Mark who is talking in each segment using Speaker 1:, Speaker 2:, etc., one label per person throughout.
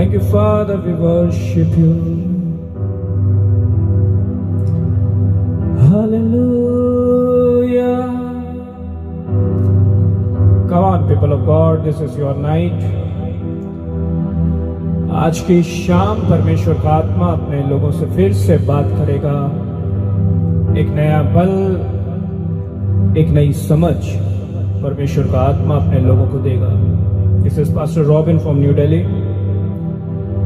Speaker 1: Thank you, Father, we worship you. Hallelujah. Come on, people of God, this is your night. आज की शाम परमेश्वर का आत्मा अपने लोगों से फिर से बात करेगा। एक नया बल, एक नई समझ परमेश्वर का आत्मा अपने लोगों को देगा। This is Pastor Robin from New Delhi.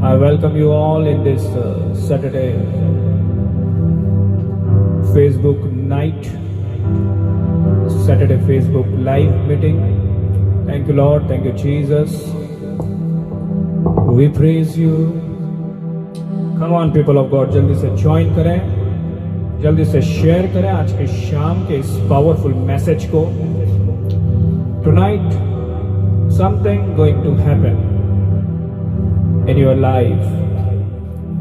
Speaker 1: I welcome you all in this Saturday Facebook night, Saturday Facebook live meeting. Thank you, Lord. Thank you, Jesus. We praise you. Come on, people of God, जल्दी से join करें, जल्दी से share करें आज के शाम के इस पावरफुल मैसेज को। Tonight, something going to happen in your life.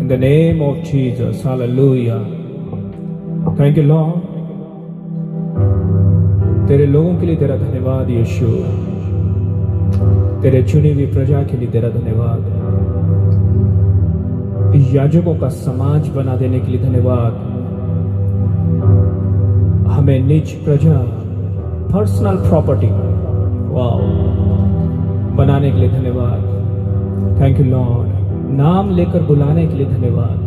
Speaker 1: In the name of Jesus. Hallelujah. Thank you, Lord. तेरे लोगों के लिए तेरा धन्यवाद यीशु। तेरे चुनी हुई प्रजा के लिए तेरा धन्यवाद। याजकों का समाज बना देने के लिए धन्यवाद। हमें निज प्रजा, पर्सनल प्रॉपर्टी बनाने के लिए धन्यवाद। Thank you Lord. नाम लेकर बुलाने के लिए धन्यवाद।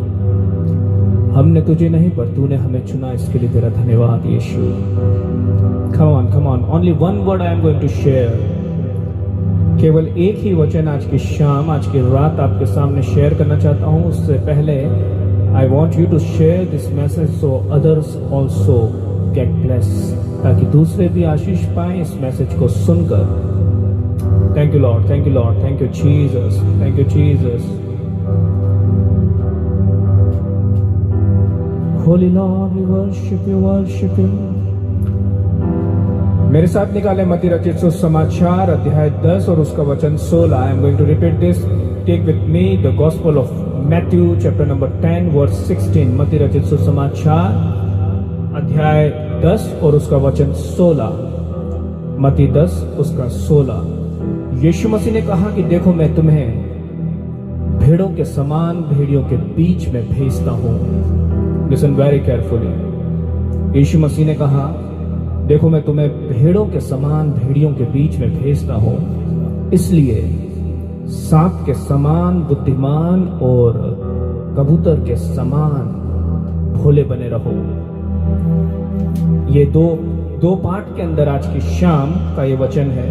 Speaker 1: हमने तुझे नहीं पर तूने हमें चुना, इसके लिए तेरा धन्यवाद यीशु। Come on. Only one word I am going to share. केवल एक ही वचन आज की शाम, आज की रात आपके सामने शेयर करना चाहता हूँ। उससे पहले I want you to share this message so others also get blessed, ताकि दूसरे भी आशीष पाएं इस मैसेज को सुनकर। Thank you Lord, thank you Lord, thank you Jesus, thank you Jesus. Holy Lord, we worship you, worship you. मेरे साथ निकाले मत्ती रचित सुसमाचार अध्याय 10 और उसका वचन 16। I am going to repeat this. Take with me the Gospel of Matthew, chapter number 10, verse 16. मत्ती रचित सुसमाचार अध्याय 10 और उसका वचन 16। मत्ती 10 उसका 16। यीशु मसीह ने कहा कि देखो मैं तुम्हें भेड़ों के समान भेड़ियों के बीच में भेजता हूं। Listen very carefully. यीशु मसीह ने कहा देखो मैं तुम्हें भेड़ों के समान भेड़ियों के बीच में भेजता हूं, इसलिए सांप के समान बुद्धिमान और कबूतर के समान भोले बने रहो। ये दो पार्ट के अंदर आज की शाम का ये वचन है।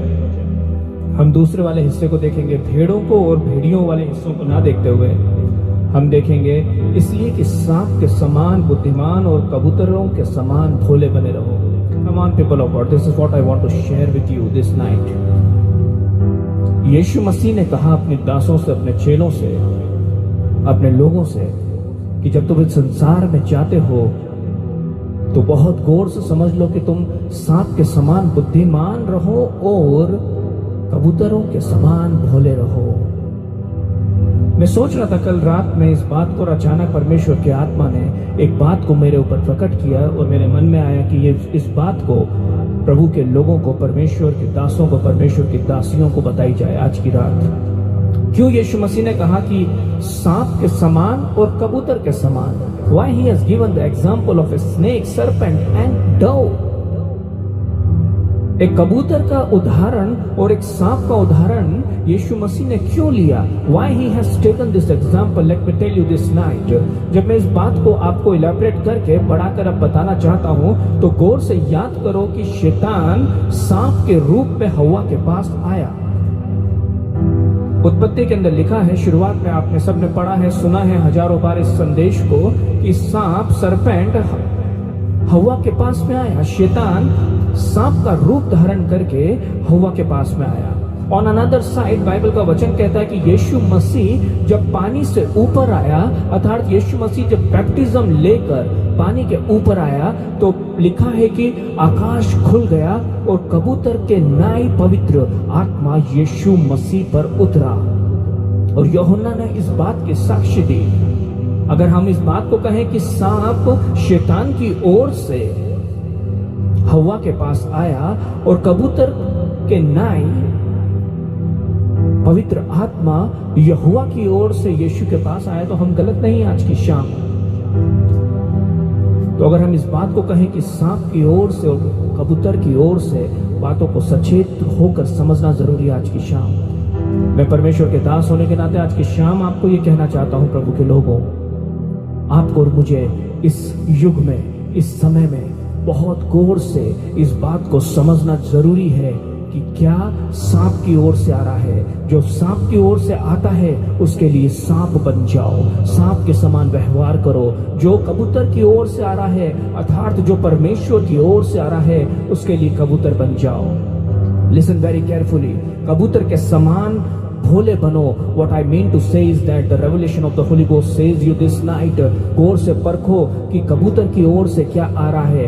Speaker 1: हम दूसरे वाले हिस्से को देखेंगे, भेड़ों को और भेड़ियों वाले हिस्सों को ना देखते हुए हम देखेंगे इसलिए कि सांप के समान बुद्धिमान और कबूतरों के समान भोले बने रहो। Come on, people of God, this is what I want to share with you this night. यीशु मसीह ने कहा अपने दासों से, अपने चेलों से, अपने लोगों से कि जब तुम इस संसार में जाते हो तो बहुत गौर से समझ लो कि तुम सांप के समान बुद्धिमान रहो और कबूतरों के समान भोले रहो। मैं सोच रहा था कल रात में इस बात को और अचानक परमेश्वर के आत्मा ने एक बात को मेरे ऊपर प्रकट किया और मेरे मन में आया कि ये इस बात को प्रभु के लोगों को, परमेश्वर के दासों को, परमेश्वर की दासियों को बताई जाए आज की रात। क्यों यीशु मसीह ने कहा कि सांप के समान और कबूतर के समान? Why he has given the example of a snake, serpent and dove? एक कबूतर का उदाहरण और एक सांप का उदाहरण यीशु मसीह ने क्यों लिया? Why he has taken this example? Let me tell you this night. जब मैं इस बात को आपको इलैबोरेट करके बढ़ाकर अब बताना चाहता हूं तो गौर से याद करो कि शैतान सांप के रूप में हव्वा के पास आया। उत्पत्ति के अंदर लिखा है, शुरुआत में आपने सबने पढ़ा है, सुना है हजारों बार इस संदेश को कि सांप, सरपेंट हव्वा के पास में आया। शैतान सांप का रूप धारण करके हव्वा के पास में आया। ऑन अनदर साइड बाइबल का वचन कहता है कि यीशु मसीह जब पानी से ऊपर आया, अर्थात यीशु मसीह जब बैप्टिज्म लेकर पानी के ऊपर आया तो लिखा है कि आकाश खुल गया और कबूतर के नाई पवित्र आत्मा यीशु मसीह पर उतरा। और यूहन्ना ने इस बात की साक्षी दी। अगर हम इस बात को कहें कि सांप शैतान की ओर से हव्वा के पास आया और कबूतर के नाई पवित्र आत्मा यहोवा की ओर से यीशु के पास आया तो हम गलत नहीं आज की शाम। तो अगर हम इस बात को कहें कि सांप की ओर से और कबूतर की ओर से, बातों को सचेत होकर समझना जरूरी है आज की शाम। मैं परमेश्वर के दास होने के नाते आज की शाम आपको ये कहना चाहता हूं, प्रभु के लोगों, आपको और मुझे इस युग में, इस समय में बहुत गौर से इस बात को समझना जरूरी है कि क्या सांप की ओर से आ रहा है। जो सांप की ओर से आता है उसके लिए सांप बन जाओ, सांप के समान व्यवहार करो। जो कबूतर की ओर से आ रहा है, अर्थात जो परमेश्वर की ओर से आ रहा है, उसके लिए कबूतर बन जाओ। लिसन वेरी केयरफुली, कबूतर के समान भोले बनो। What I mean to say is that the revelation of the Holy Ghost says you this night, गौर से परखो कि कबूतर की ओर से क्या आ रहा है,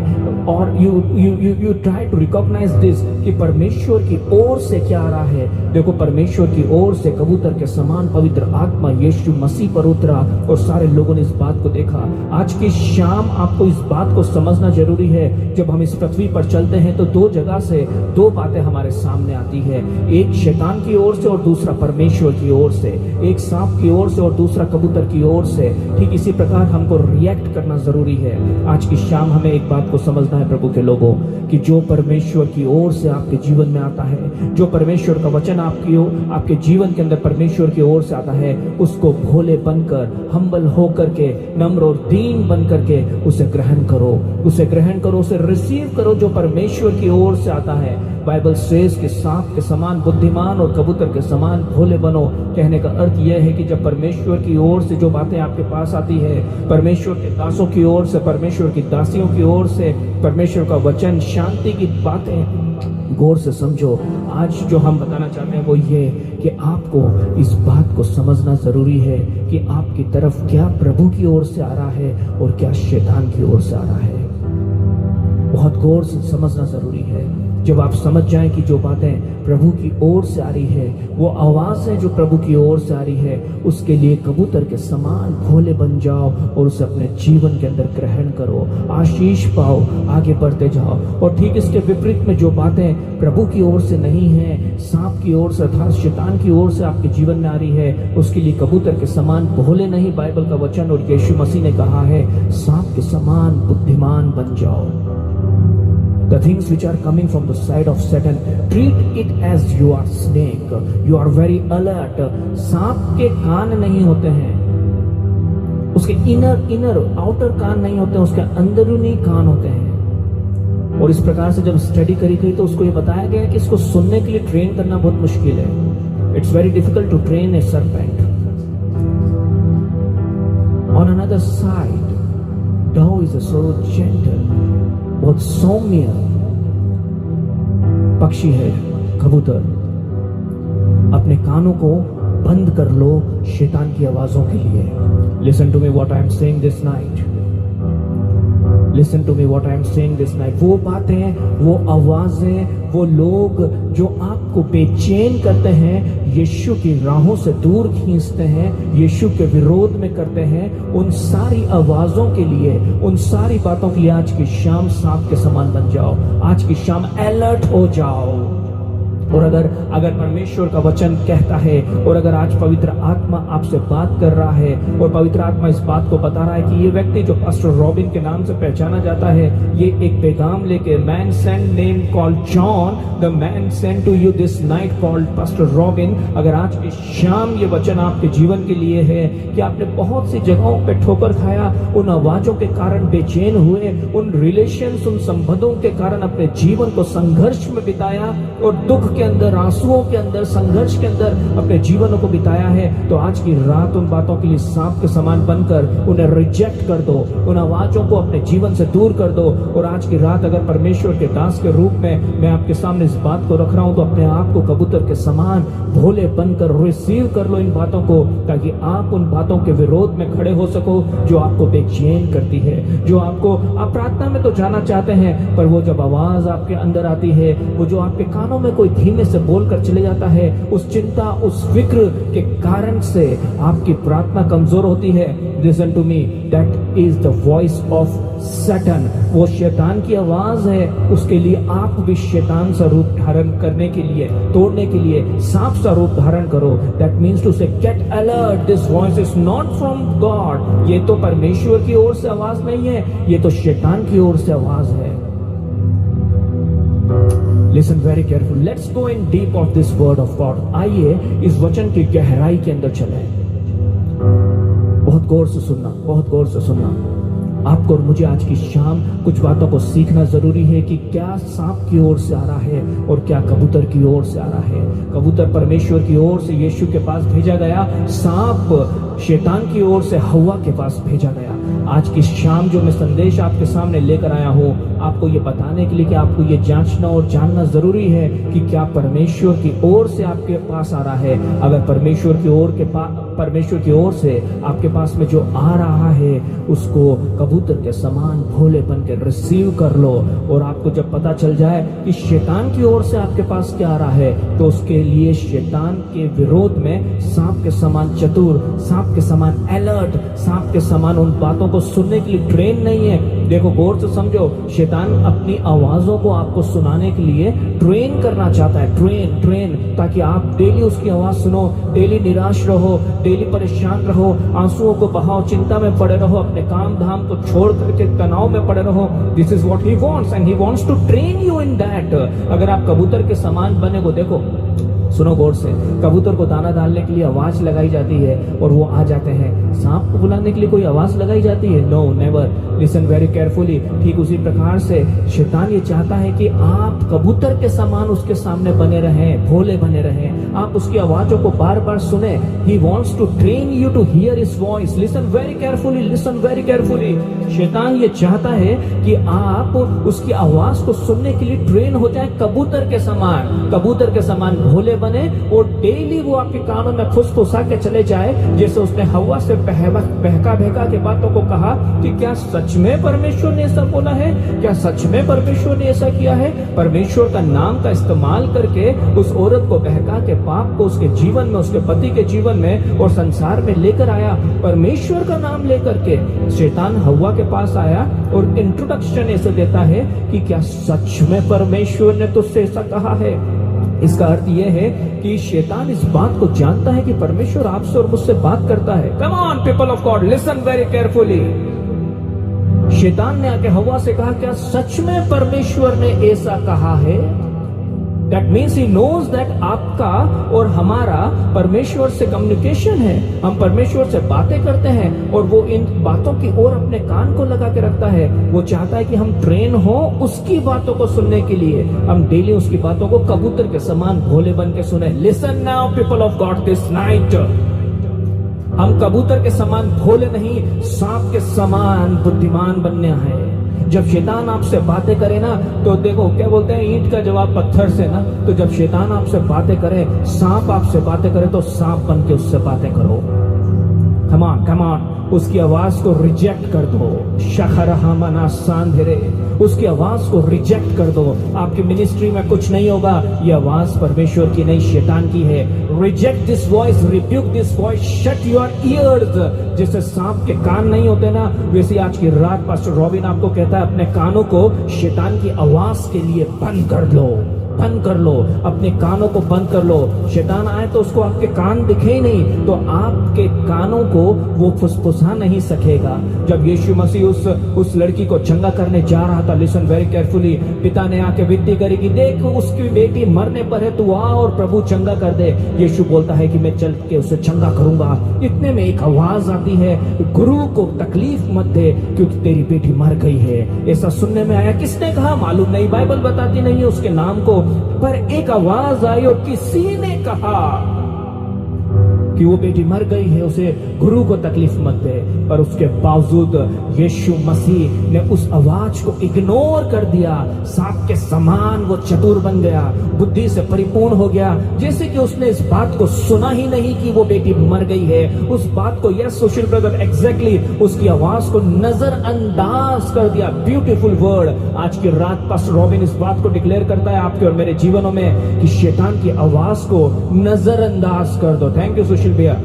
Speaker 1: और you try to recognize this कि परमेश्वर की ओर से क्या आ रहा है। देखो, परमेश्वर की ओर से कबूतर के समान पवित्र आत्मा यीशु मसीह पर उतरा और सारे लोगों ने इस बात को देखा। आज की शाम आपको इस बात को समझना जरूरी है। जब हम इस पृथ्वी पर चलते हैं तो दो जगह से दो बातें हमारे सामने आती है, एक शैतान की ओर से और दूसरा परमेश्वर की ओर से। एक सांप की ओर से और दूसरा कबूतर की ओर से। ठीक इसी प्रकार हमको रिएक्ट करना जरूरी है। आज की शाम हमें एक बात को समझना है प्रभु के लोगों, कि जो परमेश्वर की ओर से आपके जीवन में आता है, जो परमेश्वर का वचन आपके जीवन के अंदर परमेश्वर की ओर से आता है, उसको भोले बनकर, हम्बल होकर के, नम्र और दीन बन करके उसे ग्रहण करो, उसे ग्रहण करो, उसे रिसीव करो जो परमेश्वर की ओर से आता है। बाइबल सेज कि सांप के समान बुद्धिमान और कबूतर के समान भोले बनो। कहने का अर्थ यह है कि जब परमेश्वर की ओर से जो बातें आपके पास आती है, परमेश्वर के दासों की ओर से, परमेश्वर की दासियों की ओर से, परमेश्वर का वचन, शांति की बातें, गौर से समझो। आज जो हम बताना चाहते हैं वो ये कि आपको इस बात को समझना जरूरी है कि आपकी तरफ क्या प्रभु की ओर से आ रहा है और क्या शैतान की ओर से आ रहा है। बहुत गौर से समझना जरूरी है। जब आप समझ जाएं कि जो बातें प्रभु की ओर से आ रही है, वो आवाज है जो प्रभु की ओर से आ रही है, उसके लिए कबूतर के समान भोले बन जाओ और उसे अपने जीवन के अंदर ग्रहण करो, आशीष पाओ, आगे बढ़ते जाओ। और ठीक इसके विपरीत में जो बातें प्रभु की ओर से नहीं है, सांप की ओर से अर्थात शैतान की ओर से आपके जीवन में आ रही है, उसके लिए कबूतर के समान भोले नहीं, बाइबल का वचन और यीशु मसीह ने कहा है, सांप के समान बुद्धिमान बन जाओ। The things which are coming from the side of Satan, treat it as you are snake. You are very alert. सांप के कान नहीं होते हैं, उसके इनर आउटर कान नहीं होते हैं, उसके अंदरूनी कान होते हैं। और इस प्रकार से जब स्टडी करी गई तो उसको ये बताया गया कि इसको सुनने के लिए ट्रेन करना बहुत मुश्किल है। It's very difficult to train a serpent. On another side, dove is so gentle. बहुत सौम्य पक्षी है कबूतर। अपने कानों को बंद कर लो शैतान की आवाजों के लिए। Listen to me what I am saying this night, listen to me what I am saying this night. वो बातें, वो आवाजें, वो लोग जो आपको बेचैन करते हैं, यीशु की राहों से दूर खींचते हैं, यीशु के विरोध में करते हैं, उन सारी आवाजों के लिए, उन सारी बातों के लिए आज की शाम सांप के समान बन जाओ। आज की शाम अलर्ट हो जाओ। और अगर परमेश्वर का वचन कहता है और अगर आज पवित्र आत्मा आपसे बात कर रहा है और पवित्र आत्मा इस बात को बता रहा है कि ये व्यक्ति जो पास्टर रॉबिन के नाम से पहचाना जाता है, ये एक पैगाम लेके, man sent name called John, the man sent to you this night called pastor Robin. अगर आज की शाम ये वचन आपके जीवन के लिए है कि आपने बहुत सी जगहों पे ठोकर खाया, उन आवाजों के कारण बेचैन हुए, उन रिलेशंस, उन संबंधों के कारण अपने जीवन को संघर्ष में बिताया और दुख के अंदर, आंसुओं के अंदर, संघर्ष के अंदर अपने जीवनों को बिताया है, तो आज की रात उन बातों के लिए सांप के समान बनकर उन्हें रिजेक्ट कर दो, उन आवाजों को अपने जीवन से दूर कर दो। और आज की रात अगर परमेश्वर के दास के रूप में मैं आपके सामने इस बात को रख रहा हूं तो अपने आप को कबूतर के समान भोले बनकर रिसीव कर लो इन बातों को, ताकि आप उन बातों के विरोध में खड़े हो सको जो आपको बेचैन करती है, जो आपको, आप प्रार्थना में तो जाना चाहते हैं पर वो जब आवाज आपके अंदर आती है, वो जो आपके कानों में कोई धीमे से बोलकर चले जाता है, उस चिंता उस फिक्र के कारण से आपकी प्रार्थना कमजोर होती है, listen to me, that is the voice of Satan. वो शैतान की आवाज है। उसके लिए आप भी शैतान सा रूप धारण करने के लिए, तोड़ने के लिए सांप सा रूप धारण करो। That means to say get alert, this voice is not from God. ये तो परमेश्वर की ओर से आवाज नहीं है, ये तो शैतान की ओर से आवाज है। Listen very careful, let's go in deep of this word of God. आइए इस वचन की गहराई के अंदर चले। बहुत गौर से सुनना, बहुत गौर से सुनना। आपको और मुझे आज की शाम कुछ बातों को सीखना जरूरी है कि क्या सांप की ओर से आ रहा है और क्या कबूतर की ओर से आ रहा है। कबूतर परमेश्वर की ओर से यीशु के पास भेजा गया, सांप शैतान की ओर से हव्वा के पास भेजा गया। आज की शाम जो मैं संदेश आपके सामने लेकर आया हूं, आपको ये बताने के लिए कि आपको ये जांचना और जानना जरूरी है कि क्या परमेश्वर की ओर से आपके पास आ रहा है। अगर परमेश्वर की ओर से आपके पास में जो आ रहा है, उसको कबूतर के समान भोले बन के रिसीव कर लो। और आपको जब पता चल जाए कि शैतान की ओर से आपके पास क्या आ रहा है, तो उसके लिए शैतान के विरोध में सांप के समान चतुर, सांप के समान अलर्ट, सांप के समान उन बातों को सुनने के लिए ट्रेन नहीं है। देखो गौर से समझो, शैतान अपनी आवाजों को आपको सुनाने के लिए ट्रेन करना चाहता है, ट्रेन, ताकि आप डेली उसकी आवाज सुनो, डेली निराश रहो, डेली परेशान रहो, आंसुओं को बहाओ, चिंता में पड़े रहो, अपने काम धाम को छोड़ करके तनाव में पड़े रहो। This is what he wants and he wants to train you in that. अगर आप कबूतर के समान बने, को देखो, सुनो गौर से, कबूतर को दाना डालने के लिए आवाज लगाई जाती है और वो आ जाते हैं। सांप को बुलाने के लिए कोई आवाज लगाई जाती है? No, never. Listen very carefully. ठीक उसी प्रकार से शैतान ये चाहता है कि आप कबूतर के समान उसके सामने बने रहें, भोले बने रहें, आप उसकी आवाजों को बार बार सुने। He wants to train you to hear his voice. Listen very carefully, listen very carefully. शैतान ये चाहता है कि आप उसकी आवाज को सुनने के लिए ट्रेन हो जाए कबूतर के समान भोले बने, और डेली वो आपके कानों में फुसफुसा के चले जाए, जैसे उसने हवा से बहका के बातों को कहा कि क्या सच में परमेश्वर ने ऐसा बोला है, क्या सच में परमेश्वर ने ऐसा किया है। परमेश्वर का नाम का इस्तेमाल करके उस औरत को बहका के पाप को उसके जीवन में, उसके पति के जीवन में और संसार में लेकर आया। परमेश्वर का नाम लेकर के शैतान हव्वा के पास आया और इंट्रोडक्शन ऐसे देता है कि क्या सच में परमेश्वर ने तुझसे ऐसा कहा है। इसका अर्थ यह है कि शैतान इस बात को जानता है कि परमेश्वर आपसे और मुझसे बात करता है। Come on people of God, listen very carefully. शैतान ने आके हव्वा से कहा, क्या सच में परमेश्वर ने ऐसा कहा है? That means he knows that आपका और हमारा परमेश्वर से कम्युनिकेशन है। हम परमेश्वर से बातें करते हैं और वो इन बातों की ओर अपने कान को लगा के रखता है। वो चाहता है कि हम ट्रेन हो उसकी बातों को सुनने के लिए। हम डेली उसकी बातों को कबूतर के समान भोले बन के सुने। Listen now people of God this night। हम कबूतर के समान भोले नहीं, सांप के समान बुद्धिमान बनने हैं। जब शैतान आपसे बातें करे ना, तो देखो क्या बोलते हैं, ईंट का जवाब पत्थर से ना। तो जब शैतान आपसे बातें करे, सांप आपसे बातें करे, तो सांप बन के उससे बातें करो। कम ऑन, उसकी आवाज को रिजेक्ट कर दो। शखरहामना सांधेरे, उसकी आवाज को रिजेक्ट कर दो। आपकी मिनिस्ट्री में कुछ नहीं होगा, ये आवाज परमेश्वर की नहीं, शैतान की है। Reject this voice, rebuke this voice, shut your ears. जैसे सांप के कान नहीं होते ना, वैसे आज की रात पास्टर रॉबिन आपको कहता है अपने कानों को शैतान की आवाज के लिए बंद कर लो, बंद कर लो, अपने कानों को बंद कर लो। शैतान आए तो उसको आपके कान दिखे ही नहीं, तो आपके कानों को वो फुसफुसा नहीं सकेगा। जब यीशु मसीह उस लड़की को चंगा करने जा रहा था, लिसन वेरी केयरफुली, पिता ने आके विनती करी कि देख उसकी बेटी मरने पर है, तू आ और प्रभु चंगा कर दे। यीशु बोलता है कि मैं चल के उसे चंगा करूंगा। इतने में एक आवाज आती है, गुरु को तकलीफ मत दे क्योंकि तेरी बेटी मर गई है। ऐसा सुनने में आया। किसने कहा मालूम नहीं, बाइबल बताती नहीं है उसके नाम को, पर एक आवाज आई और किसी ने कहा कि वो बेटी मर गई है, उसे गुरु को तकलीफ मत दे। पर उसके बावजूद यीशु मसीह ने उस आवाज को इग्नोर कर दिया। सांप के समान वो चतुर बन गया, बुद्धि से परिपूर्ण हो गया, जैसे कि उसने इस बात को सुना ही नहीं कि वो बेटी मर गई है। उस बात को, यस सुशील ब्रदर, एग्जैक्टली उसकी आवाज को नजरअंदाज कर दिया। Beautiful word. आज की रात पास्टर रॉबिन इस बात को डिक्लेयर करता है आपके और मेरे जीवनों में कि शैतान की आवाज को नजरअंदाज कर दो। थैंक यू सुशील भैया।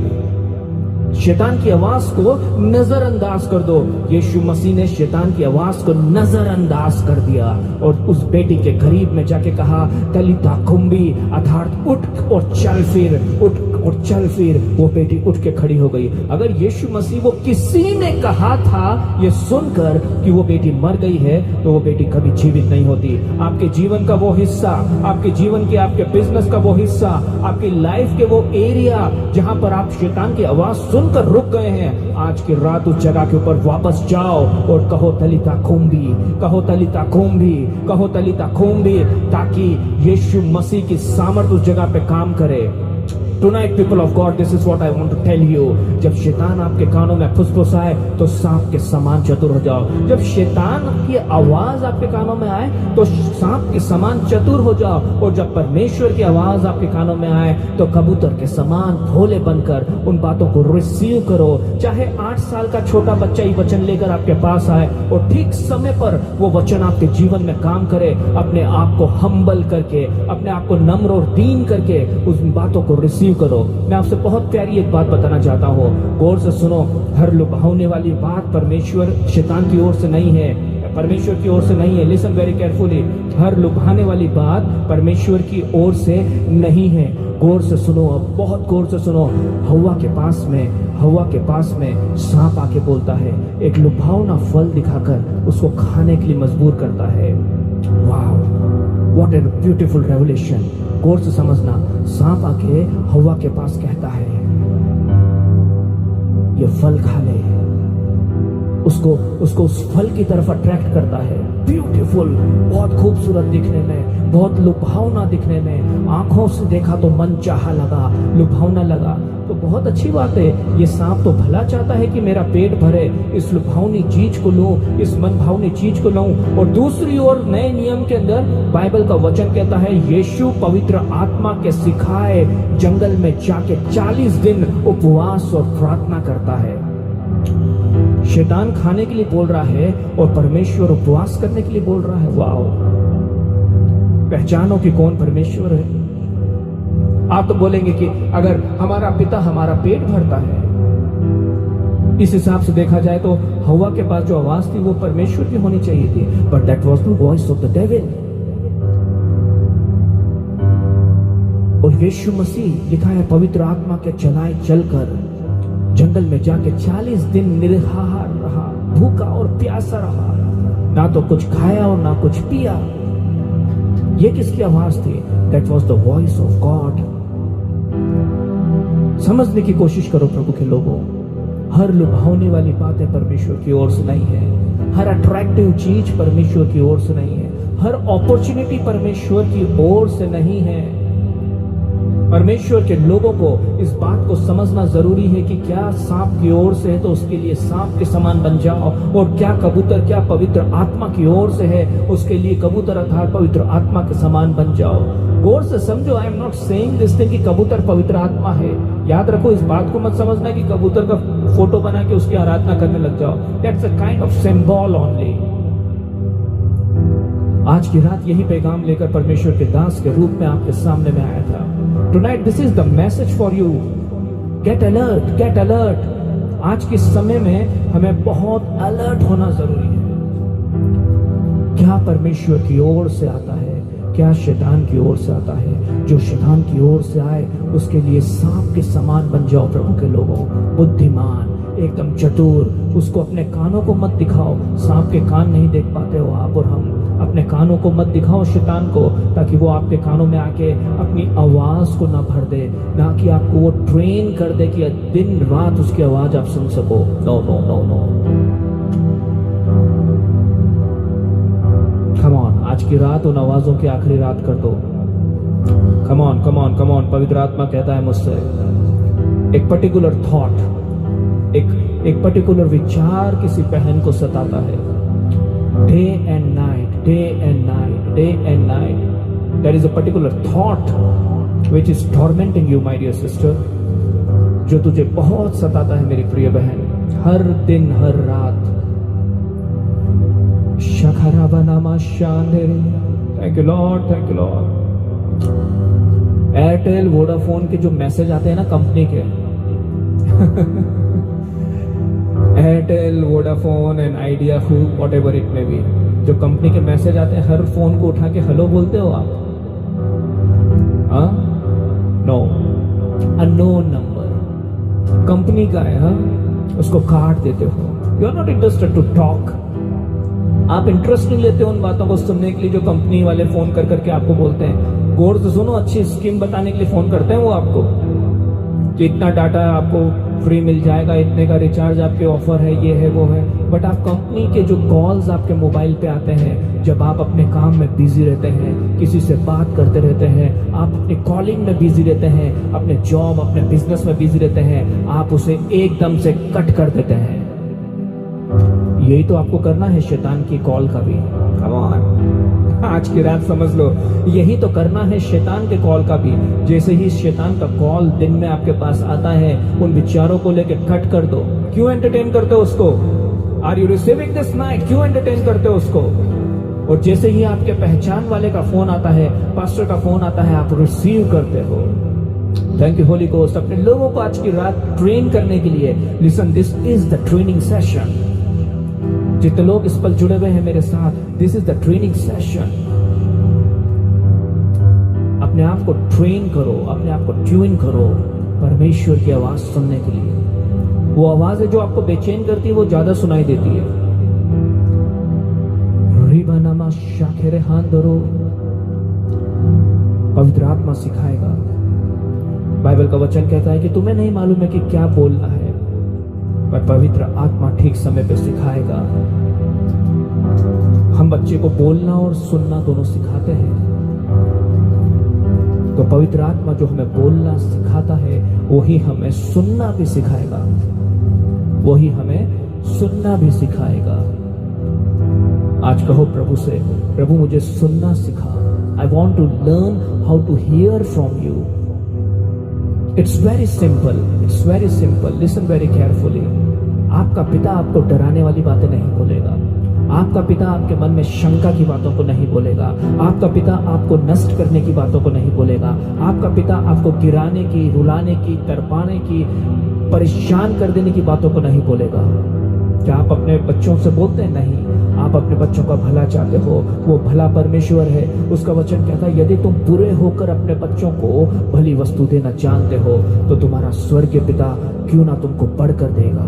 Speaker 1: शैतान की आवाज को नजरअंदाज कर दो। यीशु मसीह ने शैतान की आवाज को नजरअंदाज कर दिया और उस बेटी के करीब में जाके कहा, तलीता कुम्बी, अर्थात उठ और चल फिर, उठ और चल फिर। वो बेटी उठ के खड़ी हो गई। अगर यीशु मसीह वो किसी ने कहा था ये सुनकर कि वो बेटी मर गई है, तो वो बेटी कभी जीवित नहीं होती। आपके जीवन का वो हिस्सा, आपके जीवन के, आपके बिजनेस का वो हिस्सा, आपकी लाइफ के वो एरिया जहां पर आप शैतान की आवाज सुनकर रुक गए हैं, आज की रात उस जगह के ऊपर वापस जाओ और कहो तलीता कुम्बी, कहो तलीता कुम्बी, कहो तलीता कुम्बी, ताकि यीशु मसीह की सामर्थ उस जगह पे काम करे। Tonight, people of God, this is what I want to tell you. जब शैतान आपके कानों में फुसफुसाए तो सांप के समान चतुर हो जाओ। जब शैतान की आवाज आपके कानों में आए तो सांप के समान चतुर हो जाओ। और जब परमेश्वर की आवाज आपके कानों में आए तो कबूतर के समान भोले बनकर उन बातों को रिसीव करो। चाहे 8 साल का छोटा बच्चा ही वचन लेकर आपके पास आए और ठीक समय पर वो वचन आपके जीवन में काम करे, अपने आप को हम्बल करके, अपने आप को नम्र और दीन करके उस बातों को रिसीव करो। मैं आपसे बहुत प्यारी एक बात बताना चाहता हूँ, गौर से सुनो। हर लुभावने वाली बात परमेश्वर शैतान की ओर से नहीं है, परमेश्वर की ओर से नहीं है। Listen very carefully. हर लुभाने वाली बात परमेश्वर की ओर से नहीं है। गौर से सुनो, अब बहुत गौर से सुनो। हव्वा के पास में सांप आके बोलता है, एक लुभावना फल दिखाकर उसको खाने के लिए मजबूर करता है। Wow, what a beautiful revelation. गौर से समझना। सांप आके हव्वा के पास कहता है, ये फल खा ले। उसको उस फल की तरफ अट्रैक्ट करता है। ब्यूटीफुल, बहुत खूबसूरत दिखने में, बहुत लुभावना दिखने में, आंखों से देखा तो मन चाहा लगा, लुभावना लगा। तो बहुत अच्छी बात है। ये सांप तो भला चाहता है कि मेरा पेट भरे, इस लुभावनी चीज को लूं, इस मन भावनी चीज को लूं। और दूसरी ओर नए नियम के अंदर बाइबल का वचन कहता है, यीशु पवित्र आत्मा के सिखाए जंगल में जाके 40 दिन उपवास और प्रार्थना करता है। शैतान खाने के लिए बोल रहा है और परमेश्वर उपवास करने के लिए बोल रहा है। वाओ, पहचानो कि कौन परमेश्वर है। आप तो बोलेंगे कि अगर हमारा पिता हमारा पेट भरता है, इस हिसाब से देखा जाए तो हव्वा के पास जो आवाज थी वो परमेश्वर की होनी चाहिए थी, but that was the voice of the devil. और यीशु मसीह लिखा है पवित्र आत्मा के चलाए चलकर जंगल में जाके 40 दिन निराहार रहा, भूखा और प्यासा रहा, ना तो कुछ खाया और ना कुछ पिया। ये किसकी आवाज थी? That was the voice of God. समझने की कोशिश करो प्रभु के लोगों, हर लुभावने वाली बातें परमेश्वर की ओर से नहीं है, हर अट्रैक्टिव चीज परमेश्वर की ओर से नहीं है, हर अपॉर्चुनिटी परमेश्वर की ओर से नहीं है। परमेश्वर के लोगों को इस बात को समझना जरूरी है कि क्या सांप की ओर से है तो उसके लिए सांप के समान बन जाओ, और क्या कबूतर, क्या पवित्र आत्मा की ओर से है उसके लिए कबूतर अर्थात पवित्र आत्मा के समान बन जाओ। गौर से समझो, I am not saying this thing कि कबूतर पवित्र आत्मा है। याद रखो, इस बात को मत समझना कि कबूतर का फोटो बना के उसकी आराधना करने लग जाओ। That's a kind of symbol only. आज की रात यही पैगाम लेकर परमेश्वर के दास के रूप में आपके सामने में आया था। Tonight this is the message for you. Get alert, get alert. आज के समय में हमें बहुत अलर्ट होना जरूरी है। क्या परमेश्वर की ओर से आता है, क्या शैतान की ओर से आता है? जो शैतान की ओर से आए उसके लिए सांप के समान बन जाओ प्रभु के लोगों, बुद्धिमान, एकदम चतुर। उसको अपने कानों को मत दिखाओ, सांप के कान नहीं देख पाते हो आप और हम। अपने कानों को मत दिखाओ शैतान को, ताकि वो आपके कानों में आके अपनी आवाज को ना भर दे, ना कि आपको वो ट्रेन कर दे कि दिन रात उसकी आवाज आप सुन सको। No no no no, come on, आज की रात उन आवाजों की आखिरी रात कर दो। Come on come on come on. पवित्र आत्मा कहता है मुझसे, एक पर्टिकुलर थॉट, एक पर्टिकुलर विचार किसी बहन को सताता है, day and night, day and night, day and night, there is a particular thought which is tormenting you, my dear sister, जो तुझे बहुत सताता है मेरी प्रिय बहन, हर दिन हर रात। शखराबनामा शांदेरे, thank you Lord, thank you Lord. Airtel Vodafone के जो मैसेज आते हैं ना कंपनी के Airtel Vodafone and Idea, whatever it may be, जो कंपनी के मैसेज आते हैं, हर फोन को उठा के हेलो बोलते हो आप? हाँ, नो, अननोन नंबर, कंपनी का है, हाँ, उसको काट देते हो। You are not interested to talk, आप इंटरेस्ट नहीं लेते उन बातों को सुनने के लिए जो कंपनी वाले फोन कर करके आपको बोलते हैं। गौर से सुनो, अच्छी स्कीम बताने के लिए फोन करते हैं वो आपको कि इतना डाटा आपको फ्री मिल जाएगा, इतने का रिचार्ज आपके ऑफर है, ये है वो है, बट आप कंपनी के जो कॉल्स आपके मोबाइल पे आते हैं, जब आप अपने काम में बिजी रहते हैं, किसी से बात करते रहते हैं, आप अपनी कॉलिंग में बिजी रहते हैं, अपने जॉब अपने बिजनेस में बिजी रहते हैं, आप उसे एकदम से कट कर देते हैं। यही तो आपको करना है शैतान की कॉल का भी। कम ऑन, आज की रात समझ लो, यही तो करना है शैतान के कॉल का भी। जैसे ही शैतान का कॉल दिन में आपके पास आता है, उन विचारों को लेके कट कर दो। क्यों एंटरटेन करते हो उसको? Are you receiving this night? क्यों एंटरटेन करते हो उसको? और जैसे ही आपके पहचान वाले का फोन आता है, पास्टर का फोन आता है, आप रिसीव करते हो। Thank you Holi ghost. अपने लोगों को आज की रात ट्रेन करने के लिए, listen, this is the training session. जितने लोग इस पर जुड़े हुए हैं मेरे साथ, this is the training session. अपने आप को ट्रेन करो, अपने आप को ट्यून करो परमेश्वर की आवाज सुनने के लिए। वो आवाज है जो आपको बेचैन करती है, वो ज्यादा सुनाई देती है। रिबानामा शाखेरे हांदरो, पवित्र आत्मा सिखाएगा। बाइबल का वचन कहता है कि तुम्हें नहीं मालूम है कि क्या बोलना है, पर पवित्र आत्मा ठीक समय पे सिखाएगा। हम बच्चे को बोलना और सुनना दोनों सिखाते हैं, तो पवित्र आत्मा जो हमें बोलना सिखाता है, वही हमें सुनना भी सिखाएगा, वही हमें सुनना भी सिखाएगा। आज कहो प्रभु से, प्रभु मुझे सुनना सिखा। I want to learn how to hear from you. It's very simple, it's very simple. Listen very carefully. आपका पिता आपको डराने वाली बातें नहीं बोलेगा। आपका पिता आपके मन में शंका की बातों को नहीं बोलेगा। आपका पिता आपको नष्ट करने की बातों को नहीं बोलेगा। आपका पिता आपको गिराने की, रुलाने की, तड़पाने की, परेशान कर देने की बातों को नहीं बोलेगा। क्या आप अपने बच्चों से बोलते हैं? नहीं। आप अपने बच्चों का भला चाहते हो, वो भला परमेश्वर है। उसका वचन कहता है, यदि तुम बुरे होकर अपने बच्चों को भली वस्तु देना जानते हो, तो तुम्हारा स्वर्गीय पिता क्यों ना तुमको बढ़कर देगा।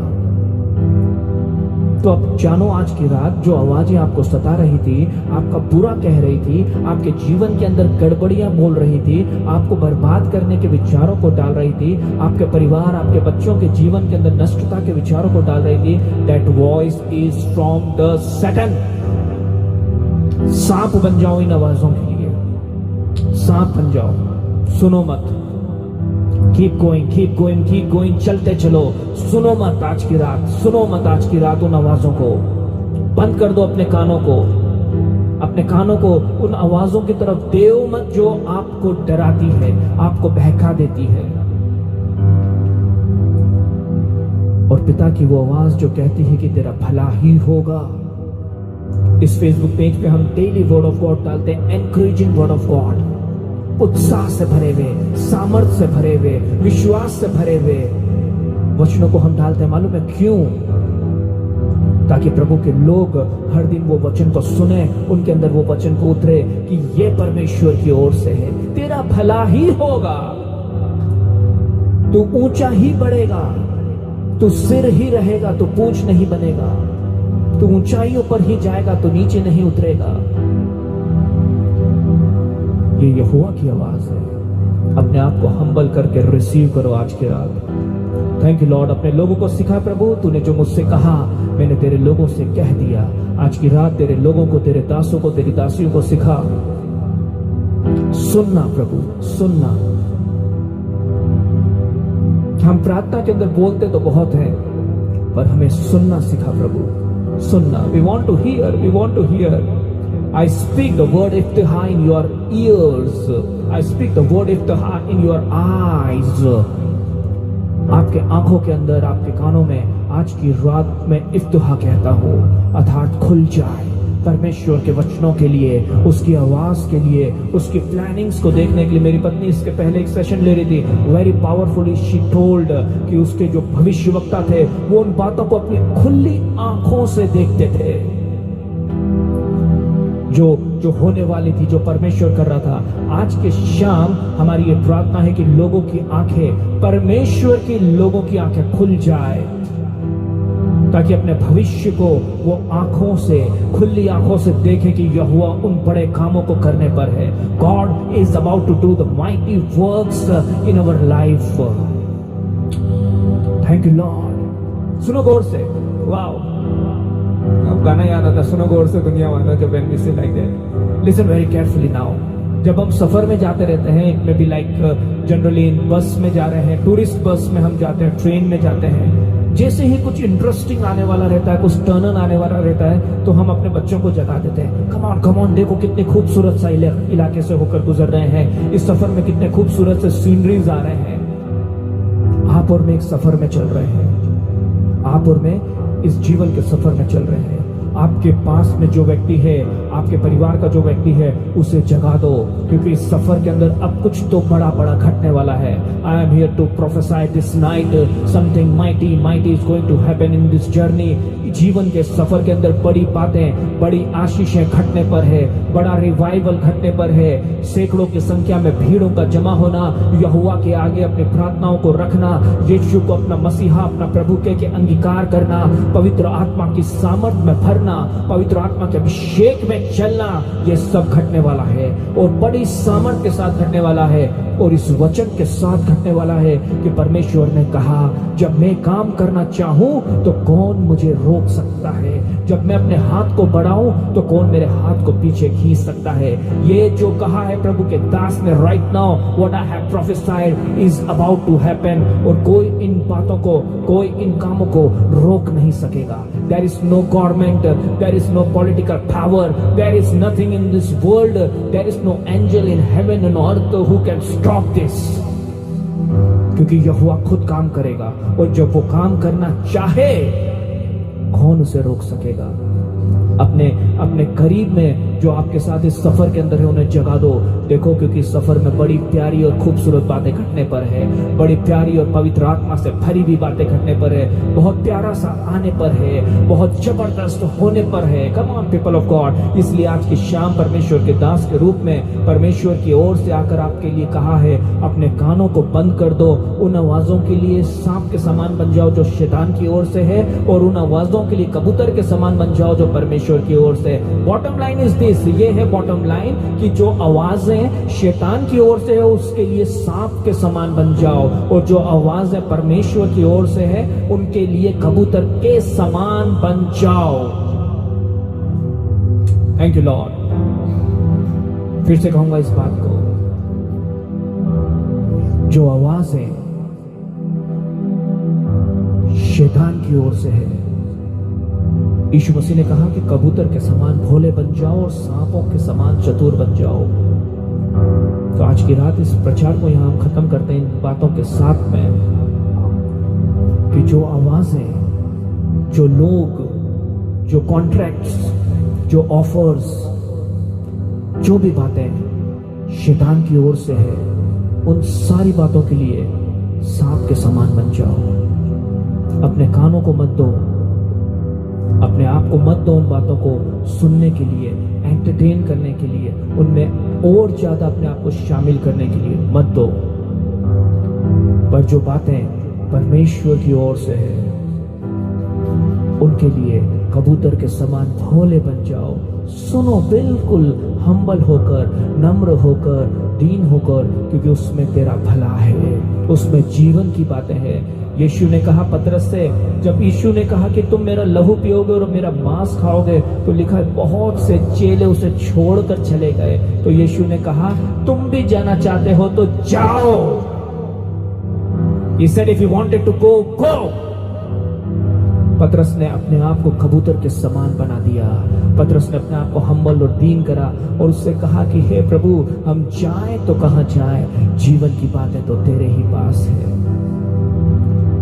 Speaker 1: तो अब जानो, आज की रात जो आवाजें आपको सता रही थी, आपका बुरा कह रही थी, आपके जीवन के अंदर गड़बड़ियां बोल रही थी, आपको बर्बाद करने के विचारों को डाल रही थी, आपके परिवार, आपके बच्चों के जीवन के अंदर नष्टता के विचारों को डाल रही थी, that voice is from the Satan. सांप बन जाओ इन आवाजों के लिए, सांप बन जाओ, सुनो मत। Keep going, keep going, keep going, चलते चलो। सुनो मत आज की रात, सुनो मत आज की रात उन आवाजों को। बंद कर दो अपने कानों को, अपने कानों को उन आवाजों की तरफ देओ मत जो आपको डराती है, आपको बहका देती है। और पिता की वो आवाज जो कहती है कि तेरा भला ही होगा। इस फेसबुक पेज पे हम डेली वर्ड ऑफ गॉड डालते हैं, एनकरेजिंग वर्ड ऑफ गॉड, उत्साह से भरे हुए, सामर्थ्य से भरे हुए, विश्वास से भरे हुए वचनों को हम डालते हैं। मालूम है क्यों? ताकि प्रभु के लोग हर दिन वो वचन को सुने, उनके अंदर वो वचन को उतरे कि ये परमेश्वर की ओर से है, तेरा भला ही होगा, तू ऊंचा ही बढ़ेगा, तू सिर ही रहेगा, तू पूंछ नहीं बनेगा, तू ऊंचाइयों पर ही जाएगा, तू नीचे नहीं उतरेगा। ये यहोवा की आवाज है। अपने आप को हम्बल करके रिसीव करो आज की रात। Thank you Lord. अपने लोगों को सिखा प्रभु, तूने जो मुझसे कहा मैंने तेरे लोगों से कह दिया। आज की रात तेरे लोगों को, तेरे दासों को, तेरी दासियों को सिखा सुनना प्रभु, सुनना। हम प्रार्थना के अंदर बोलते तो बहुत हैं, पर हमें सुनना सिखा प्रभु, सुनना। We want to hear, we want to hear. I speak the word इफ्तिहा in your ears, I speak the word इफ्तिहा इन योर आईज। आपके आंखों के अंदर, आपके कानों में आज की रात में इफ्तिहा कहता हूं, अर्थात खुल जाए परमेश्वर के वचनों के लिए, उसकी आवाज के लिए, उसकी प्लानिंग्स को देखने के लिए। मेरी पत्नी इसके पहले एक सेशन ले रही थी, वेरी पावरफुली शी टोल्ड कि उसके जो भविष्यवक्ता थे वो उन बातों को अपनी खुली आंखों से देखते थे, जो होने वाली थी, जो परमेश्वर कर रहा था। आज के शाम हमारी ये प्रार्थना है कि लोगों की आंखें, परमेश्वर की लोगों की आंखें खुल जाए, ताकि अपने भविष्य को वो आंखों से, खुली आंखों से देखे कि यहोवा उन बड़े कामों को करने पर है। God is about to do the mighty works in our life. Thank you Lord. सुनो गौर से, वाओ, अब गाना याद आता, सुनो गौर से दुनिया वाला, जब व्हेन वी से like that, listen very carefully now. जब हम सफर में जाते रहते हैं, it may be like generally बस में जा रहे हैं, टूरिस्ट बस में हम जाते हैं, ट्रेन में जाते हैं, जैसे ही कुछ इंटरेस्टिंग आने वाला रहता है, कुछ टर्न आने वाला रहता है, तो हम अपने बच्चों को जगा देते हैं, कम ऑन कम ऑन, देखो कितने खूबसूरत सा इलाके से होकर गुजर रहे हैं, इस सफर में कितने खूबसूरत से सीनरीज आ रहे हैं। आप और मैं एक सफर में चल रहे हैं, आप और मैं इस जीवन के सफर में चल रहे हैं। आपके पास में जो व्यक्ति है, आपके परिवार का जो व्यक्ति है, उसे जगा दो, क्योंकि इस सफर के अंदर अब कुछ तो बड़ा बड़ा घटने वाला है। I am here to prophesy this night, something mighty mighty is going to happen in this journey. जीवन के सफर के अंदर बड़ी बातें, बड़ी आशीषें घटने पर है, बड़ा रिवाइवल घटने पर है। सैकड़ों की संख्या में भीड़ों का जमा होना, यहोवा के आगे अपनी प्रार्थनाओं को रखना, यीशु को अपना मसीहा, अपना प्रभु के अंगीकार करना, पवित्र आत्मा की सामर्थ में भरना, पवित्र आत्मा के अभिषेक में चलना, ये सब घटने वाला है और बड़ी सामर्थ के साथ घटने वाला है। और इस वचन के साथ घटने वाला है कि परमेश्वर ने कहा, जब मैं काम करना चाहूं तो कौन मुझे रोक सकता है, जब मैं अपने हाथ को बढ़ाऊं तो कौन मेरे हाथ को पीछे खींच सकता है। ये जो कहा है प्रभु के दास ने, right now what I have prophesied is about to happen. और कोई इन बातों को, कोई इन कामों को रोक नहीं सकेगा। There is no government, there is no political power, there is nothing in this world, there is no angel in heaven and earth who can stop this. क्योंकि यहोवा खुद काम करेगा, और जब वो काम करना चाहे, कौन उसे रोक सकेगा। अपने करीब में जो आपके साथ इस सफर के अंदर है, उन्हें जगा दो। देखो, क्योंकि इस सफर में बड़ी प्यारी और खूबसूरत बातें घटने पर है, बड़ी प्यारी और पवित्र आत्मा से भरी हुई बातें घटने पर है, बहुत प्यारा सा आने पर है, बहुत जबरदस्त होने पर है। Come on people of God. इसलिए आज की शाम परमेश्वर के दास के रूप में परमेश्वर की ओर से आकर आपके लिए कहा है, अपने कानों को बंद कर दो, उन आवाजों के लिए सांप के समान बन जाओ जो शैतान की ओर से है, और उन आवाजों के लिए कबूतर के समान बन जाओ जो परमेश्वर की ओर से। बॉटम लाइन इज दिस, ये है बॉटम लाइन, कि जो आवाजें शैतान की ओर से है उसके लिए सांप के समान बन जाओ, और जो आवाजें परमेश्वर की ओर से है उनके लिए कबूतर के समान बन जाओ। Thank you Lord. फिर से कहूंगा इस बात को, जो आवाजें शैतान की ओर से है, यीशु मसीह ने कहा कि कबूतर के समान भोले बन जाओ और सांपों के समान चतुर बन जाओ। तो आज की रात इस प्रचार को यहां हम खत्म करते हैं इन बातों के साथ में, कि जो आवाजें, जो लोग, जो कॉन्ट्रैक्ट्स, जो ऑफर्स, जो भी बातें शैतान की ओर से है, उन सारी बातों के लिए सांप के समान बन जाओ। अपने कानों को मत दो, अपने आप को मत दो उन बातों को सुनने के लिए, एंटरटेन करने के लिए, उनमें और ज्यादा अपने आप को शामिल करने के लिए मत दो। पर जो बातें परमेश्वर की ओर से है, उनके लिए कबूतर के समान भोले बन जाओ। सुनो बिल्कुल हम्बल होकर, नम्र होकर, दीन होकर, क्योंकि उसमें तेरा भला है, उसमें जीवन की बातें हैं। यीशु ने कहा पतरस से, जब यीशु ने कहा कि तुम मेरा लहू पियोगे और मेरा मांस खाओगे, तो लिखा है बहुत से चेले उसे छोड़कर चले गए। तो यीशु ने कहा, तुम भी जाना चाहते हो तो जाओ। He said, if you wanted to go, go. पतरस ने अपने आप को कबूतर के समान बना दिया। पतरस ने अपने आप को हम्बल और दीन करा और उससे कहा कि हे प्रभु, हम जाएं तो कहां जाएं, जीवन की बातें तो तेरे ही पास है।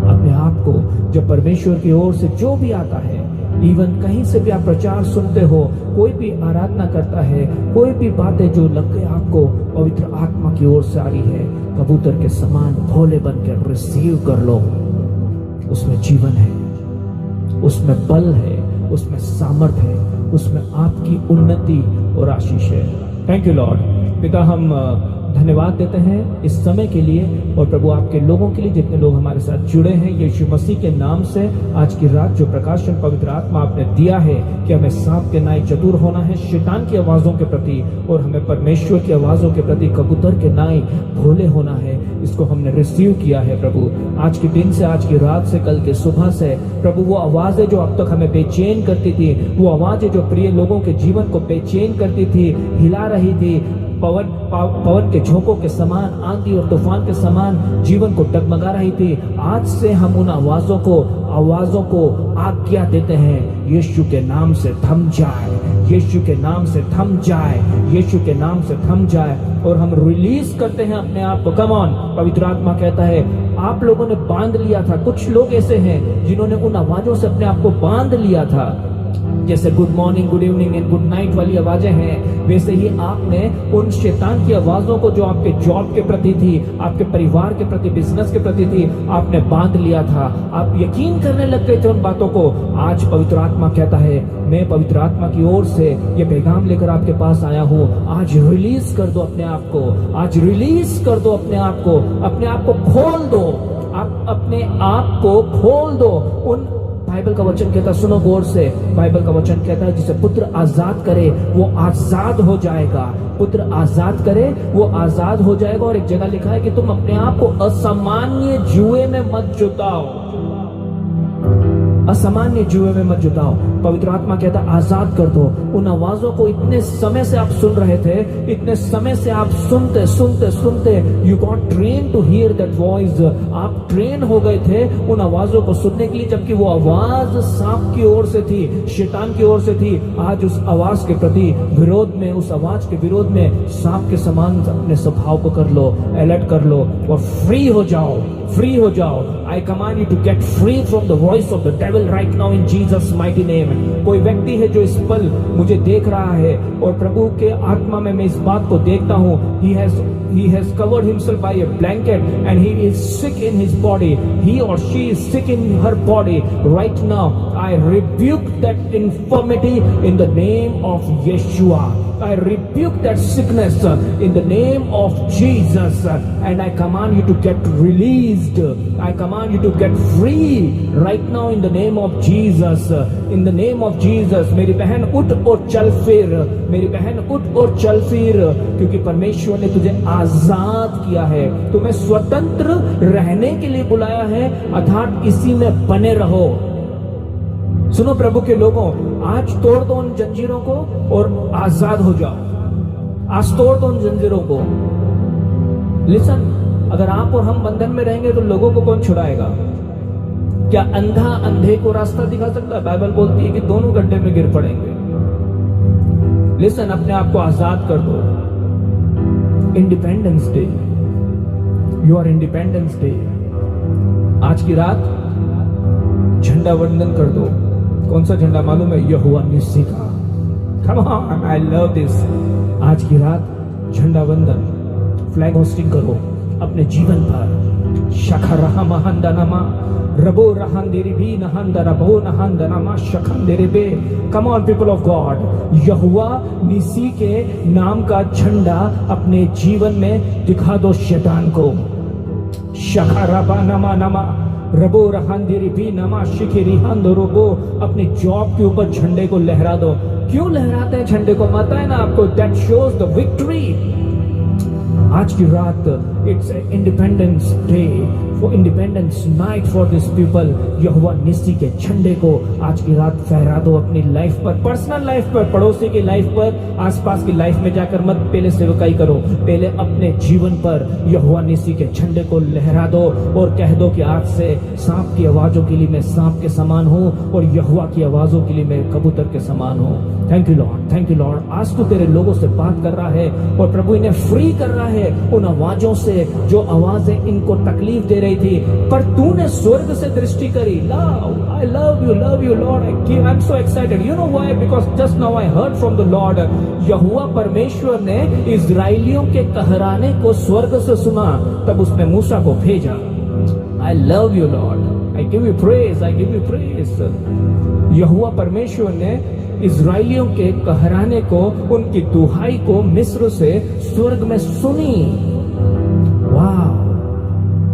Speaker 1: अपने आप को जब परमेश्वर की ओर से जो भी आता है, इवन कहीं से भी आप प्रचार सुनते हो, कोई भी आराधना करता है, कोई भी बातें जो लगे आपको पवित्र आत्मा की ओर से आ रही है, कबूतर के समान भोले बनकर रिसीव कर लो। उसमें जीवन है, उसमें बल है, उसमें सामर्थ है, उसमें आपकी उन्नति और आशीष है। Thank you Lord. पिता, हम धन्यवाद देते हैं इस समय के लिए और प्रभु आपके लोगों के लिए, जितने लोग हमारे साथ जुड़े हैं यीशु मसीह के नाम से। आज की रात जो प्रकाशन पवित्र आत्मा आपने दिया है कि हमें सांप के नाई चतुर होना है शैतान की आवाजों के प्रति, और हमें परमेश्वर की आवाजों के प्रति कबूतर के नाई भोले होना है, इसको हमने रिसीव किया है प्रभु। आज के दिन से, आज की रात से, कल के सुबह से प्रभु वो आवाजें जो अब तक हमें बेचैन करती थी, वो आवाजें जो प्रिय लोगों के जीवन को बेचैन करती थी, हिला रही थी, पवन के झोंकों के समान, आंधी और तूफान के समान जीवन को डगमगा रही थी, आज से हम उन आवाजों को आज्ञा देते हैं, यीशु के नाम से थम जाए, यीशु के नाम से थम जाए, यीशु के नाम से थम जाए। और हम रिलीज करते हैं अपने आप को। कम ऑन, पवित्र आत्मा कहता है आप लोगों ने बांध लिया था। कुछ लोग ऐसे हैं जिन्होंने उन आवाजों से अपने आप को बांध लिया था, जैसे good morning, good evening and good night वाली आवाजें हैं, वैसे ही आपने उन शैतान की आवाजों को जो आपके जॉब के प्रति थी, आपके परिवार के प्रति, बिजनेस के प्रति थी, आपने बांध लिया था। आप यकीन करने लग गए थे उन बातों को। आज पवित्र आत्मा कहता है, मैं पवित्र आत्मा की ओर से ये पैगाम लेकर आपके पास आया हूँ। आज रिलीज कर दो अपने आप को, आज रिलीज कर दो अपने आप को, अपने आप को खोल दो, आप अपने आप को खोल दो। उन बाइबल का वचन कहता है, सुनो गौर से, बाइबल का वचन कहता है जिसे पुत्र आजाद करे वो आजाद हो जाएगा। पुत्र आजाद करे वो आजाद हो जाएगा। और एक जगह लिखा है कि तुम अपने आप को असामान्य जुए में मत जुटाओ, असामान्य जुए में मत जुटाओ। पवित्र आत्मा कहता आजाद कर दो उन आवाजों को। इतने समय से आप सुन रहे थे, इतने समय से आप सुनते सुनते सुनते, you got train to hear that voice. आप ट्रेन हो गए थे उन आवाजों को सुनने के लिए, जबकि वो आवाज सांप की ओर से थी, शैतान की ओर से थी। आज उस आवाज के प्रति विरोध में, उस आवाज के विरोध में सांप के समान अपने स्वभाव को कर लो, अलर्ट कर लो और फ्री हो जाओ, फ्री हो जाओ। I command you to get free from the voice of the devil right now in Jesus mighty name. कोई व्यक्ति है जो इस पल मुझे देख रहा है और प्रभु के आत्मा में मैं इस बात को देखता हूँ, he has covered himself by a blanket and he is sick in his body. He or she is sick in her body right now. I rebuke that infirmity in the name of Yeshua. I rebuke that sickness in the name of Jesus, and I command you to get released. I command you to get free right now in the name of Jesus. In the name of Jesus. मेरी बहन उठ और चल फिर, मेरी बहन उठ और चल फिर, क्योंकि परमेश्वर ने तुझे आजाद किया है, तुम्हें स्वतंत्र रहने के लिए बुलाया है, अर्थात इसी में बने रहो। सुनो प्रभु के लोगों, आज तोड़ दो उन जंजीरों को और आजाद हो जाओ। आज तोड़ दो उन जंजीरों को। लिसन, अगर आप और हम बंधन में रहेंगे तो लोगों को कौन छुड़ाएगा? क्या अंधा अंधे को रास्ता दिखा सकता है? बाइबल बोलती है कि दोनों गड्ढे में गिर पड़ेंगे। लिसन, अपने आप को आजाद कर दो। Independence day, your independence day. आज की रात झंडा वंदन कर दो। कौन सा झंडा मालूम है? यहोवा निस्सी का। Come on, I love this. आज की रात झंडा वंदन, फ्लैग होस्टिंग करो अपने जीवन पर। शखरहा महंदनमा रबो रहंदेरी भी नहंदरा बो नहंदनमा शखंदेरे बे। Come on people of God, यहोवा निस्सी के नाम का झंडा अपने जीवन में दिखा दो शैतान को। शखरबा नमा नमा रबो रहांदेरी भी नमा शिखिरी हंदरोबो। अपने जॉब के ऊपर झंडे को लहरा दो। क्यों लहराते हैं झंडे को? पता है ना आपको? That shows the victory. आज की रात it's independence day for independence night for this people. यहोवा निस्सी के झंडे को आज की रात फहरा दो अपनी लाइफ पर, पर्सनल लाइफ पर, पड़ोसी की लाइफ पर, आसपास की लाइफ में जाकर मत पहले सेवकाई करो, पहले अपने जीवन पर यहोवा निस्सी के झंडे को लहरा दो और कह दो कि आज से सांप की आवाजों के लिए मैं सांप के समान हूँ और यहोवा की आवाजों के लिए मैं कबूतर के समान हूँ। Thank you Lord, thank you Lord. आज तो तेरे लोगों से बात कर रहा है और प्रभु इन्हें फ्री कर रहा है उन आवाजों से जो आवाजें इनको तकलीफ दे रही थी, पर तूने स्वर्ग से दृष्टि करी। Love, I love you Lord, I am so excited. You know why? Because just now I heard from the Lord, यहोवा परमेश्वर ने इजराइलियों के कहराने को स्वर्ग से सुना, तब उसने मूसा को भेजा। I love you Lord, I give you praise, I give you praise. यहोवा परमेश्वर ने इजराइलियों के कहराने को, उनकी दुहाई को मिस्र से स्वर्ग में सुनी। वाह,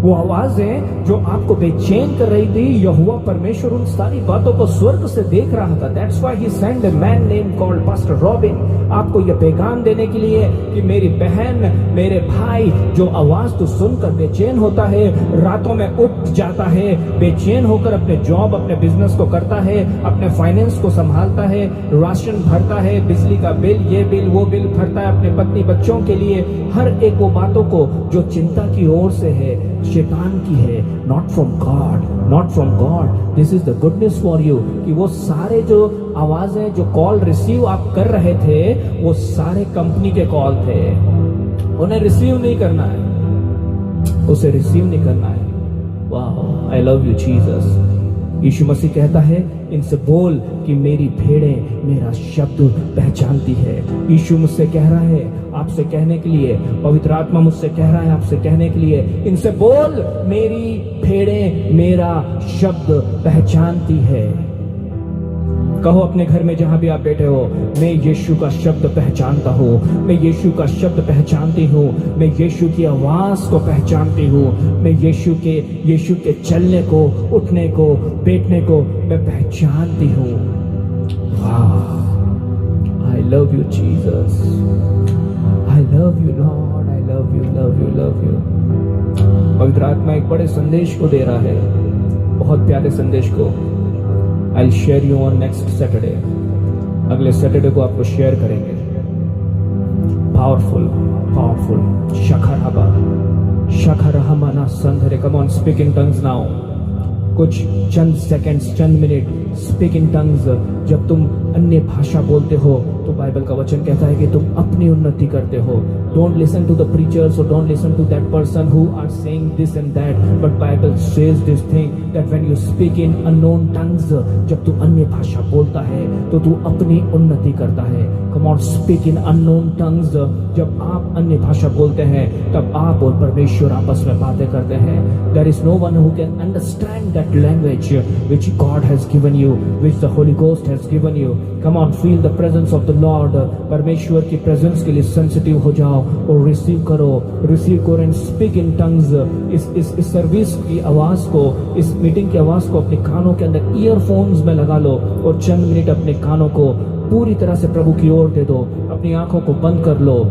Speaker 1: वो आवाजें जो आपको बेचैन कर रही थी, यहोवा परमेश्वर उन सारी बातों को स्वर्ग से देख रहा था। That's why he sent a man named called Pastor Robin, आपको यह पैगाम देने के लिए कि मेरी बहन, मेरे भाई, जो आवाज तो सुनकर बेचैन होता है, रातों में उठ जाता है, बेचैन होकर अपने जॉब, अपने बिजनेस को करता है, अपने फाइनेंस को संभालता है, राशन भरता है, बिजली का बिल, ये बिल, वो बिल भरता है अपने पत्नी बच्चों के लिए, हर एक वो बातों को जो चिंता की ओर से है, शैतान की है, not from God, not from God. This is the goodness for you कि वो सारे जो आवाजें, जो कॉल रिसीव आप कर रहे थे, वो सारे कंपनी के कॉल थे। उन्हें रिसीव नहीं करना है, उसे रिसीव नहीं करना है। वाह, आई लव यू जीसस। यीशु मसीह कहता है, इनसे बोल कि मेरी भेड़ें मेरा शब्द पहचानती है। यीशु मुझसे कह रहा है आपसे कहने के लिए, पवित्र आत्मा मुझसे कह रहा है आपसे कहने के लिए, इनसे बोल मेरी भेड़ें मेरा शब्द पहचानती है। कहो अपने घर में जहां भी आप बैठे हो, मैं यीशु का शब्द पहचानता हूँ, मैं यीशु का शब्द पहचानती हूँ, मैं यीशु की आवाज को पहचानती हूँ, मैं यीशु के चलने को, उठने को, बैठने को मैं पहचानती हूँ। वाह, आई love you Jesus, I love you Lord, I love you, love you, love you. पवित्र आत्मा एक बड़े संदेश को दे रहा है, बहुत प्यारे संदेश को। I'll share you on next Saturday. अगले सैटरडे को आपको शेयर करेंगे। Powerful, powerful. Shakaraba, Shakarahamana Sandhare. Come on, speak in tongues now. कुछ चंद सेकंड्स, चंद मिनट स्पीक इन टंग्स। जब तुम अन्य भाषा बोलते हो तो बाइबल का वचन कहता है कि तुम अपनी उन्नति करते हो। Don't listen to the preachers और don't listen to that person who are saying this and that, but Bible says this thing that when you speak in unknown tongues, जब तू अन्य भाषा बोलता है तो तू अपनी उन्नति करता है। Come on, speak in unknown tongues. जब आप अन्य भाषा बोलते हैं तब आप और परमेश्वर आपस में बातें करते हैं। There is no one who can understand that language which God has given you, which the Holy Ghost has given you. Come on, feel the presence of the Lord. परमेश्वर की प्रेजेंस के लिए सेंसिटिव हो जाओ और receive करो and speak in tongues. इस service की आवाज को, इस मीटिंग की आवाज को अपने कानों के अंदर ईयरफोन्स में लगा लो और चंद मिनट अपने कानों को पूरी तरह से प्रभु की ओर दे दो, अपनी आंखों को बंद कर लो।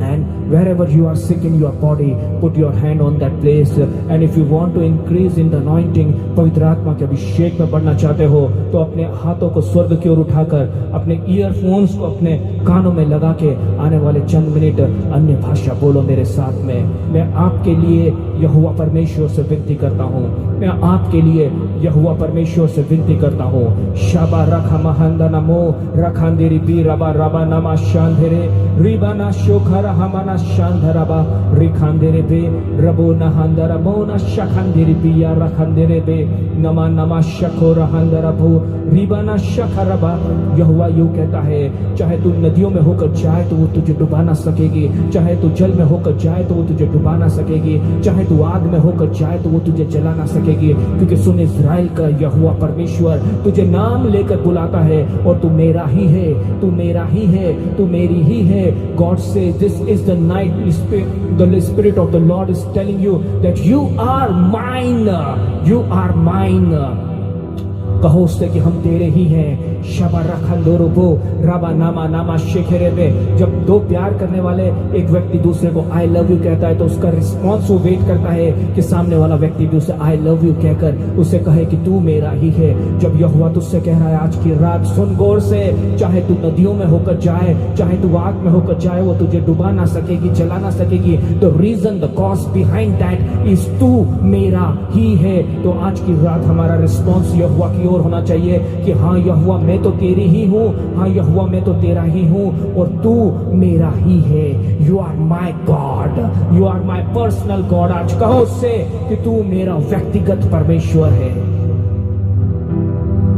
Speaker 1: And wherever you are sick in your body, put your hand on that place. And if you want to increase in the anointing, पवित्र आत्मा के अभिषेक में बढ़ना चाहते हो तो अपने हाथों को स्वर्ग की ओर उठाकर अपने ईयरफोन्स को अपने कानों में लगा के आने वाले चंद मिनट अन्य भाषा बोलो मेरे साथ में। मैं आपके लिए यहोवा परमेश्वर से विनती करता हूँ, मैं आपके लिए यहोवा परमेश्वर से विनती करता हूँ। शाबा रखा महंदा नमो रखांदेरी बी रबा रबा नमा शांधेरे रिबाना शोखरा हमाना शांधरबा रिखांदेरे बे रबो नहांदरा मोना शखांदेरी बिया रखांदेरे बे नमा नमा शखो रहांदरबो रिबाना शखरबा। यहोवा यूं कहता है, चाहे तू नदियों में होकर जाए तो वो तुझे डुबा ना सकेगी, चाहे तू जल में होकर जाए तो वो तुझे डुबा ना सकेगी, चाहे तू आग में होकर जाए तो वो तुझे जला ना सकेगी। क्योंकि सुन, इज़राइल का यहोवा परमेश्वर तुझे नाम लेकर बुलाता है और तू मेरा ही है, तू मेरा ही है, तू मेरी ही है। God says this is the night, the Spirit of the Lord is telling you that you are mine, you are mine. कहो उससे कि हम तेरे ही हैं। शबा रखंदोरोबो रबा नामा नामा शेखरे में जब दो प्यार करने वाले एक व्यक्ति दूसरे को आई लव यू कहता है तो उसका रिस्पॉन्स वो वेट करता है कि सामने वाला व्यक्ति भी उसे आई लव यू कहकर उसे कहे कि तू मेरा ही है। जब यहोवा तुझसे कह रहा है आज की रात सुन गौर से, चाहे तू नदियों में होकर जाए, चाहे तू आग में होकर जाए, वो तुझे डुबा ना सकेगी, जला ना सकेगी। The reason the cause behind that is तू मेरा ही है। तो आज की रात हमारा रिस्पॉन्स यहोवा की ओर होना चाहिए कि हाँ यहोवा मैं तो तेरी ही हूँ, हाँ यहोवा मैं तो तेरा ही हूँ और तू मेरा ही है। You are my God, you are my personal God. आज कहो उससे कि तू मेरा व्यक्तिगत परमेश्वर है।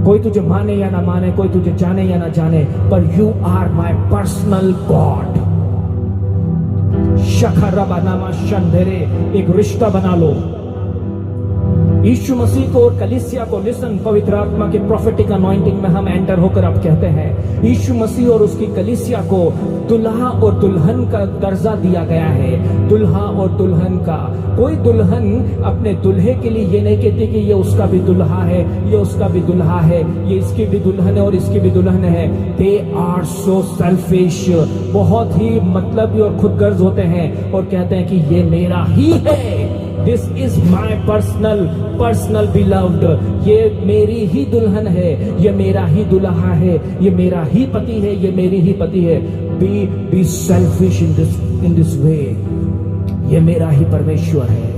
Speaker 1: कोई तुझे माने या ना माने, कोई तुझे जाने या ना जाने, पर you are my personal God. शखरबा नामा शंधेरे, एक रिश्ता बना लो यीशु मसीह को और कलीसिया को। लिसन, पवित्र आत्मा के प्रोफेटिक अनॉइंटिंग में हम एंटर होकर अब कहते हैं यीशु मसीह और उसकी कलीसिया को दुल्हा और दुल्हन का दर्जा दिया गया है। दुल्हा और दुल्हन का, कोई दुल्हन अपने दुल्हे के लिए ये नहीं कहती कि ये उसका भी दुल्हा है, ये उसका भी दुल्हा है, ये इसकी भी दुल्हन है और इसकी भी दुल्हन है। दे आर सो सेल्फिश, बहुत ही मतलबी और खुदगर्ज होते हैं और कहते हैं कि ये मेरा ही है। This is my personal beloved, ये मेरी ही दुल्हन है, ये मेरा ही दुल्हा है, ये मेरा ही पति है, ये मेरी ही पति है। Be selfish in this way, ये मेरा ही परमेश्वर है।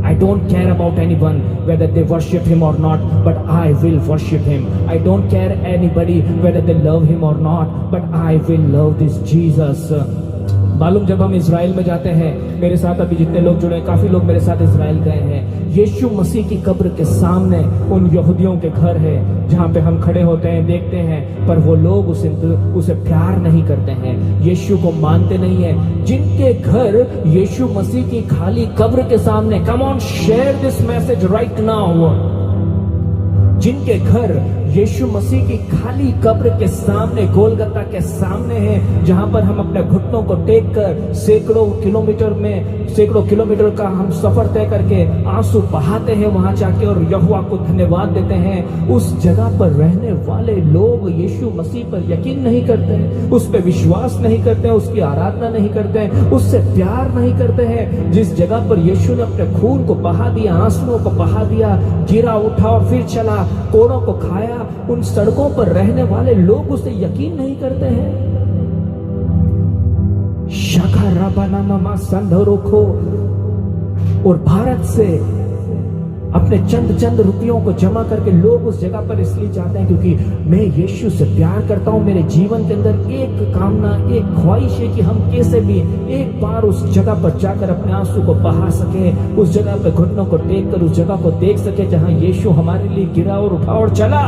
Speaker 1: I don't care about anyone whether they worship him or not, but I will worship him. I don't care anybody whether they love him or not, but I will love this Jesus. मालूम जब हम Israel में जाते हैं, मेरे साथ अभी जितने लोग जुड़े, काफी लोग मेरे साथ इज़राइल गए हैं। यीशु मसीह की कब्र के सामने उन यहूदियों के घर है जहाँ पे हम खड़े होते हैं, देखते हैं, पर वो लोग उसे प्यार नहीं करते हैं, यीशु को मानते नहीं है। जिनके घर यीशु मसीह की खाली कब्र के सामने, come on share this message right now, जिनके घर यीशु मसीह की खाली कब्र के सामने, गोलगत्ता के सामने है, जहां पर हम अपने घुटनों को टेक कर सैकड़ों किलोमीटर का हम सफर तय करके आंसू बहाते हैं वहां जाके और यहोवा को धन्यवाद देते हैं। उस जगह पर रहने वाले लोग यीशु मसीह पर यकीन नहीं करते हैं, उस पर विश्वास नहीं करते हैं, उसकी आराधना नहीं करते हैं, उससे प्यार नहीं करते हैं। जिस जगह पर यीशु ने अपने खून को बहा दिया, आंसुओं को बहा दिया, गिरा उठा और फिर चला, कोड़ों को खाया, उन सड़कों पर रहने वाले लोग उसे यकीन नहीं करते हैं। शाखा रबानामा संधरोखो, और भारत से अपने चंद रुपयों को जमा करके लोग उस जगह पर इसलिए जाते हैं क्योंकि मैं यीशु से प्यार करता हूं। मेरे जीवन के अंदर एक कामना, एक ख्वाहिश है कि हम कैसे भी एक बार उस जगह पर जाकर अपने आंसू को बहा सके, उस जगह पर घुटनों को टेक कर उस जगह को देख सके जहां यीशु हमारे लिए गिरा और उठा और चला।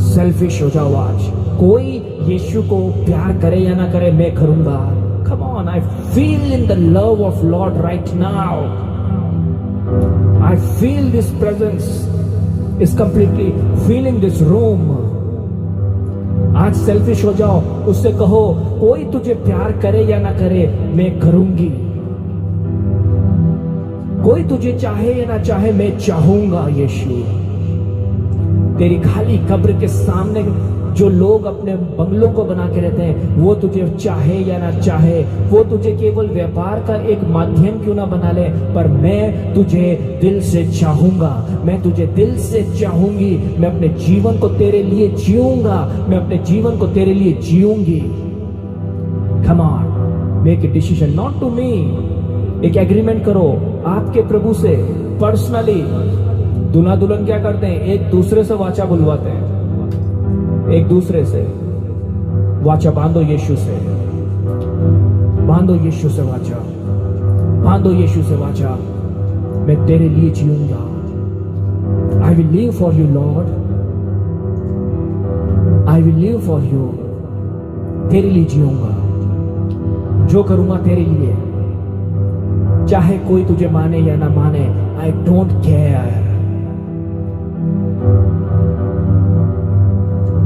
Speaker 1: सेल्फिश हो जाओ आज, कोई यीशु को प्यार करे या ना करे, मैं करूंगा। Come on, I feel in the love of Lord right now, I feel this presence is completely filling this room. आज सेल्फिश हो जाओ, उससे कहो कोई तुझे प्यार करे या ना करे, मैं करूंगी। कोई तुझे चाहे या ना चाहे, मैं चाहूंगा। यीशु, तेरी खाली कब्र के सामने जो लोग अपने बंगलों को बना के रहते हैं, वो तुझे चाहे या ना चाहे, वो तुझे केवल व्यापार का एक माध्यम क्यों ना बना ले, पर मैं तुझे दिल से चाहूंगा, मैं तुझे दिल से चाहूंगी। मैं अपने जीवन को तेरे लिए जीऊंगा, मैं अपने जीवन को तेरे लिए जीऊंगी। Come on, make a decision, not to me. एक एग्रीमेंट करो आपके प्रभु से पर्सनली। दूल्हा दुल्हन क्या करते हैं? एक दूसरे से वाचा बुलवाते हैं, एक दूसरे से वाचा बांधो। यीशु से बांधो, यीशु से वाचा बांधो, यीशु से वाचा। मैं तेरे लिए जीऊंगा। I will live for you Lord, I will live for you. तेरे लिए जीऊंगा, जो करूंगा तेरे लिए, चाहे कोई तुझे माने या ना माने। I don't care.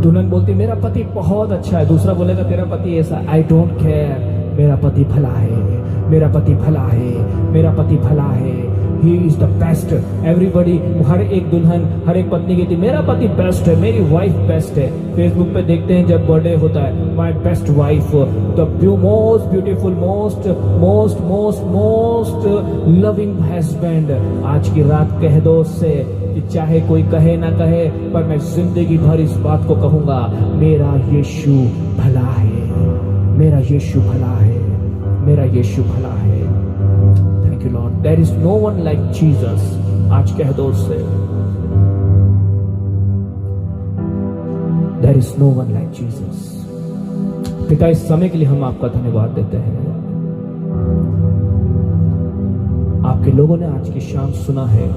Speaker 1: दुल्हन बोलती मेरा पति बहुत अच्छा है, दूसरा बोलेगा तेरा पति ऐसा। आई डोंट केयर, मेरा पति भला है, मेरा पति भला है, मेरा पति भला है। He is the best. Everybody, हर एक दुल्हन, हर एक पत्नी कहती मेरा पति बेस्ट है, मेरी वाइफ बेस्ट है। फेसबुक पे देखते हैं जब बर्थडे होता है, my best wife, the most beautiful, most most most most loving husband. आज की रात कह दो उससे कि चाहे कोई कहे ना कहे, पर मैं जिंदगी भर इस बात को कहूंगा, मेरा यीशु भला है, मेरा यीशु भला है, मेरा यीशु भला है। Thank you Lord, there is no one like Jesus. आज कह दो उससे, there is no one like Jesus. पिता, इस समय के लिए हम आपका धन्यवाद देते हैं। आपके लोगों ने आज की शाम सुना है,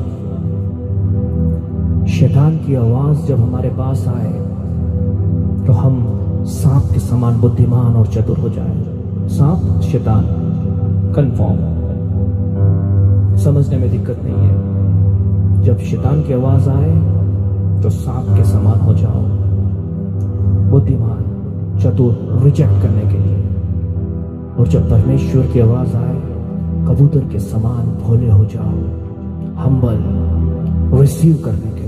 Speaker 1: शैतान की आवाज जब हमारे पास आए तो हम सांप के समान बुद्धिमान और चतुर हो जाए। सांप, शैतान, कंफर्म, समझने में दिक्कत नहीं है। जब शैतान की आवाज आए तो सांप के समान हो जाओ, बुद्धिमान, चतुर, रिजेक्ट करने के लिए। और जब परमेश्वर की आवाज आए, कबूतर के समान भोले हो जाओ, हम्बल, रिसीव करने के लिए।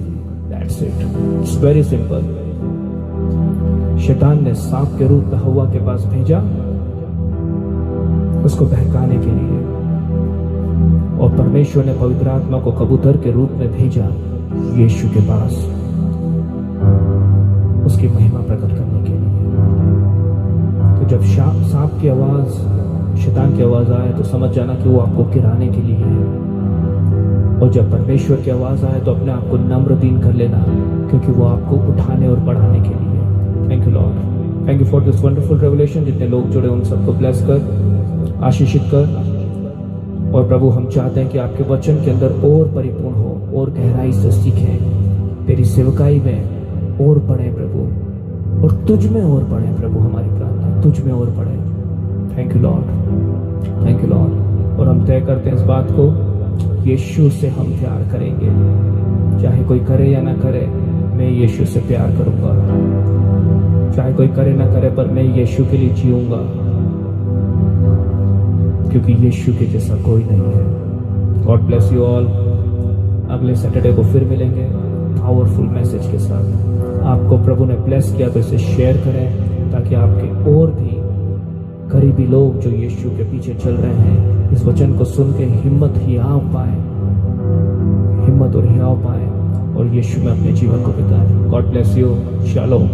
Speaker 1: That's it, it's very simple. शैतान ने सांप के रूप में हव्वा के पास भेजा, उसको बहकाने के लिए, और परमेश्वर ने पवित्र आत्मा को कबूतर के रूप में भेजा यीशु के पास, उसकी महिमा प्रकट करने के लिए। तो जब सांप की आवाज, शैतान की आवाज आए तो समझ जाना कि वो आपको गिराने के लिए है। और जब परमेश्वर की आवाज आए तो अपने आप को नम्र दीन कर लेना, क्योंकि वो आपको उठाने और बढ़ाने के लिए। Thank you Lord, thank you for this wonderful revelation. जितने लोग जुड़े उन सबको ब्लेस कर, आशीषित कर। और प्रभु, हम चाहते हैं कि आपके वचन के अंदर और परिपूर्ण हो, और गहराई से सीखें, तेरी सेवकाई में और बढ़े प्रभु, और तुझ में और बढ़े प्रभु। हमारी प्रार्थना तुझ में और बढ़े। Thank you Lord, thank you Lord. और हम तय करते हैं इस बात को, यीशु से हम प्यार करेंगे, चाहे कोई करे या ना करे, मैं यीशु से प्यार करूंगा। चाहे कोई करे ना करे, पर मैं यीशु के लिए जीऊंगा, क्योंकि यीशु के जैसा कोई नहीं है। God bless you all. अगले सैटरडे को फिर मिलेंगे पावरफुल मैसेज के साथ। आपको प्रभु ने ब्लेस किया तो इसे शेयर करें, ताकि आपके और भी करीबी लोग जो यीशु के पीछे चल रहे हैं, इस वचन को सुन के हिम्मत पाए, हिम्मत और हियाव पाए, और यीशु में अपने जीवन को बिताएं। God bless you. शालोम।